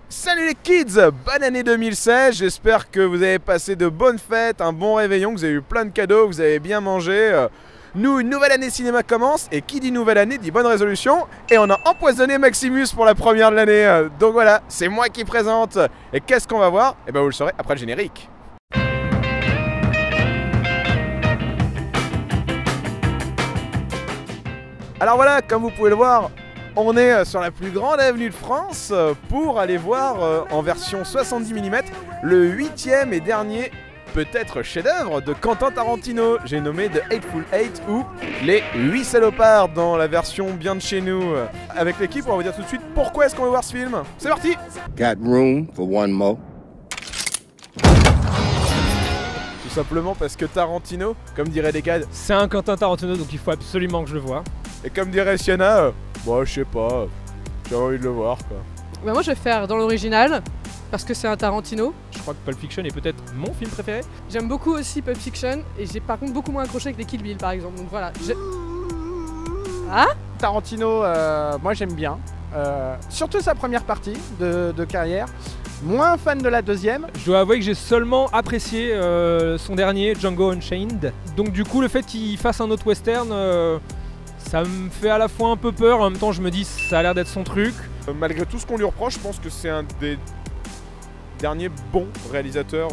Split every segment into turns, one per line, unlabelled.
Salut les kids, bonne année 2016, j'espère que vous avez passé de bonnes fêtes, un bon réveillon, que vous avez eu plein de cadeaux, que vous avez bien mangé. Nous, une nouvelle année cinéma commence, et qui dit nouvelle année dit bonne résolution, et on a empoisonné Maximus pour la première de l'année. Donc voilà, c'est moi qui présente. Et qu'est-ce qu'on va voir? Eh ben vous le saurez après le générique. Alors voilà, comme vous pouvez le voir, on est sur la plus grande avenue de France pour aller voir en version 70 mm le 8e et dernier peut-être chef-d'œuvre de Quentin Tarantino. J'ai nommé The Hateful Eight ou les 8 salopards dans la version bien de chez nous. Avec l'équipe, on va vous dire tout de suite pourquoi est-ce qu'on va voir ce film. C'est parti!
Got room for one more?
Tout simplement parce que Tarantino, comme dirait Descades,
c'est un Quentin Tarantino, donc il faut absolument que je le voie.
et comme dirait Sienna, bon je sais pas, j'ai envie de le voir quoi.
Bah moi je vais faire dans l'original parce que c'est un Tarantino.
Je crois que Pulp Fiction est peut-être mon film préféré.
J'aime beaucoup aussi Pulp Fiction et j'ai par contre beaucoup moins accroché avec les Kill Bill par exemple. Donc voilà. Ah
Tarantino, moi j'aime bien. Surtout sa première partie de carrière. Moins fan de la deuxième.
Je dois avouer que j'ai seulement apprécié son dernier, Django Unchained. Donc du coup le fait qu'il fasse un autre western, ça me fait à la fois un peu peur, en même temps je me dis ça a l'air d'être son truc.
Malgré tout ce qu'on lui reproche, je pense que c'est un des derniers bons réalisateurs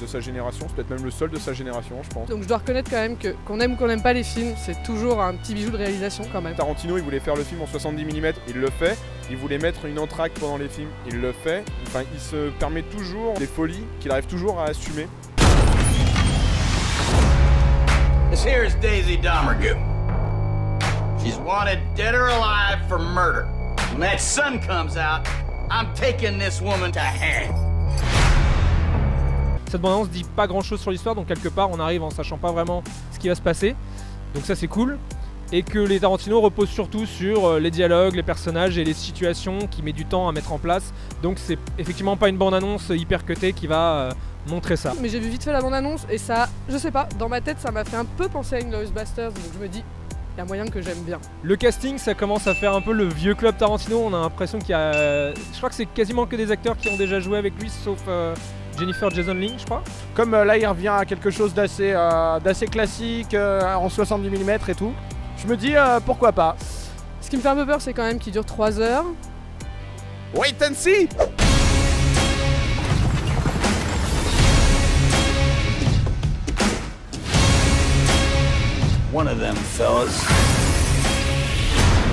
de sa génération, c'est peut-être même le seul de sa génération je pense.
Donc je dois reconnaître quand même que qu'on aime ou qu'on n'aime pas les films, c'est toujours un petit bijou de réalisation quand même.
Tarantino il voulait faire le film en 70 mm, il le fait. Il voulait mettre une entracte pendant les films, il le fait. Enfin il se permet toujours des folies qu'il arrive toujours à assumer.
This here is Daisy Domergue. She's wanted dead or alive for murder. When that sun comes out, I'm taking this woman to hang.
Cette bande-annonce dit pas grand-chose sur l'histoire, donc quelque part on arrive en sachant pas vraiment ce qui va se passer. Donc ça c'est cool. Et que les Tarantino reposent surtout sur les dialogues, les personnages et les situations qui met du temps à mettre en place. Donc c'est effectivement pas une bande-annonce hyper cutée qui va montrer ça.
Mais j'ai vu vite fait la bande-annonce et ça, je sais pas, dans ma tête ça m'a fait un peu penser à Inglourious Basterds, donc je me dis, il y a moyen que j'aime bien.
Le casting, ça commence à faire un peu le vieux club Tarantino. On a l'impression qu'il y a... Je crois que c'est quasiment que des acteurs qui ont déjà joué avec lui, sauf Jennifer Jason Leigh, je crois.
Comme là il revient à quelque chose d'assez classique, en 70 mm et tout. Je me dis pourquoi pas.
Ce qui me fait un peu peur c'est quand même qu'il dure 3 heures.
Wait and see!
One of them fellas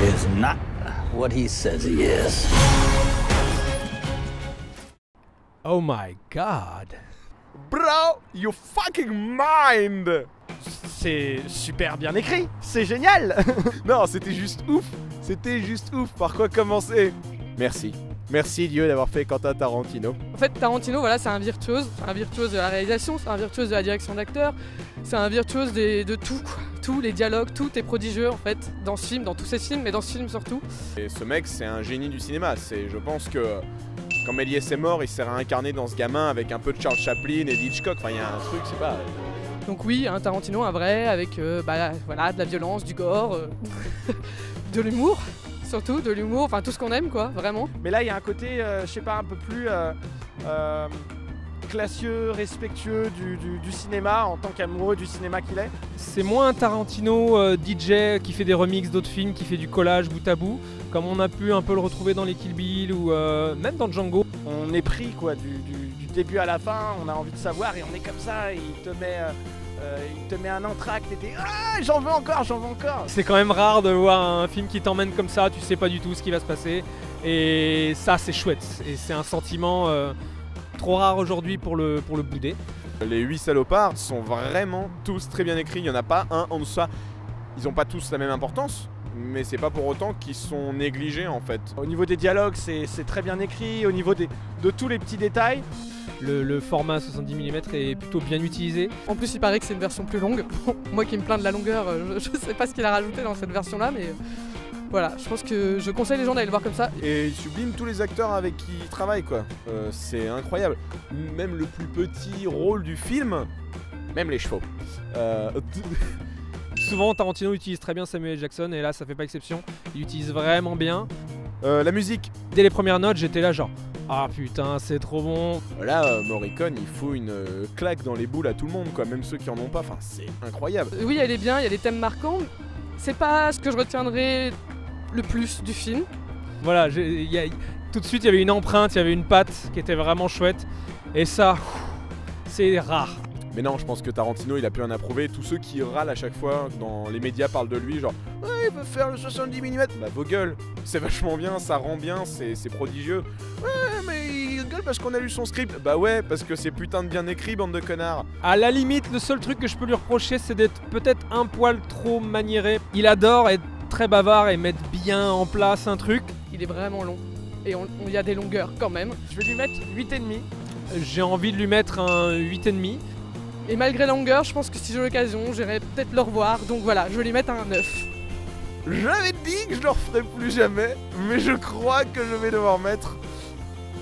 is not what he says he is.
Oh my god!
Bro, you fucking mind!
C'est super bien écrit, c'est génial.
Non, c'était juste ouf! C'était juste ouf! Par quoi commencer? Merci. Merci Dieu d'avoir fait Quentin Tarantino.
En fait Tarantino voilà c'est un virtuose de la réalisation, c'est un virtuose de la direction d'acteur, c'est un virtuose de tout quoi. Tous les dialogues, tout est prodigieux en fait dans ce film, dans tous ces films, mais dans ce film surtout.
Et ce mec c'est un génie du cinéma, je pense que quand Méliès est mort, il s'est réincarné dans ce gamin avec un peu de Charles Chaplin et d'Hitchcock, enfin il y a un truc, c'est pas...
Donc oui, un Tarantino, un vrai, avec voilà, de la violence, du gore, de l'humour. Surtout de l'humour, enfin tout ce qu'on aime quoi, vraiment.
Mais là il y a un côté, je sais pas, un peu plus classieux, respectueux du cinéma en tant qu'amoureux du cinéma qu'il est.
C'est moins un Tarantino DJ qui fait des remixes d'autres films, qui fait du collage bout à bout, comme on a pu un peu le retrouver dans les Kill Bill ou même dans Django.
On est pris quoi, du début à la fin, on a envie de savoir et on est comme ça, et il te met un entracte et t'es ah j'en veux encore.
C'est quand même rare de voir un film qui t'emmène comme ça, tu sais pas du tout ce qui va se passer. Et ça c'est chouette, et c'est un sentiment trop rare aujourd'hui pour le bouder.
Les 8 salopards sont vraiment tous très bien écrits, il n'y en a pas un en dessous. Ils n'ont pas tous la même importance, mais c'est pas pour autant qu'ils sont négligés en fait.
Au niveau des dialogues c'est très bien écrit, au niveau de tous les petits détails.
Le format 70 mm est plutôt bien utilisé.
En plus il paraît que c'est une version plus longue. Bon, moi qui me plains de la longueur, je sais pas ce qu'il a rajouté dans cette version là, mais voilà, je pense que je conseille les gens d'aller le voir comme ça.
Et il sublime tous les acteurs avec qui il travaille quoi. C'est incroyable. Même le plus petit rôle du film, même les chevaux.
Souvent Tarantino utilise très bien Samuel Jackson et là ça fait pas exception. Il utilise vraiment bien.
La musique.
Dès les premières notes j'étais là genre Ah putain, c'est trop bon.
Là, Morricone, il fout une claque dans les boules à tout le monde, quoi, même ceux qui en ont pas. Enfin, c'est incroyable.
Oui, elle est bien, il y a des thèmes marquants. C'est pas ce que je retiendrai le plus du film.
Voilà, tout de suite il y avait une empreinte, il y avait une patte qui était vraiment chouette. Et ça, c'est rare.
Mais non, je pense que Tarantino, il a pu en approuver. Tous ceux qui râlent à chaque fois dans les médias parlent de lui, genre ouais, il veut faire le 70 mm. Bah, vos gueules, c'est vachement bien, ça rend bien, c'est prodigieux. Ouais, mais il gueule parce qu'on a lu son script. Bah ouais, parce que c'est putain de bien écrit, bande de connards.
À la limite, le seul truc que je peux lui reprocher, c'est d'être peut-être un poil trop maniéré. Il adore être très bavard et mettre bien en place un truc.
Il est vraiment long. Et il y a des longueurs quand même.
Je vais lui mettre 8,5.
J'ai envie de lui mettre un 8,5.
Et malgré la longueur, je pense que si j'ai l'occasion, j'irai peut-être le revoir. Donc voilà, je vais lui mettre un 9.
J'avais dit que je le referai plus jamais, mais je crois que je vais devoir mettre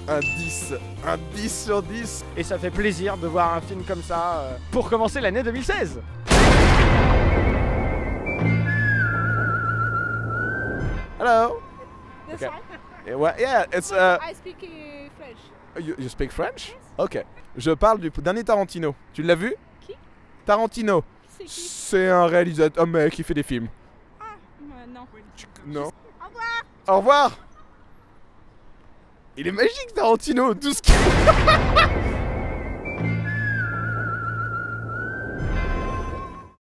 un 10. Un 10 sur 10.
Et ça fait plaisir de voir un film comme ça pour commencer l'année 2016.
Hello.
That's
Okay.
fine.
Yeah, it's
I speak French.
You speak French? Ok. Je parle du dernier Tarantino. Tu l'as vu?
Qui?
Tarantino.
C'est qui?
C'est un réalisateur, un mec qui fait des films.
Ah, non.
Non.
Au revoir.
Au revoir. Il est magique Tarantino, tout ce qu'il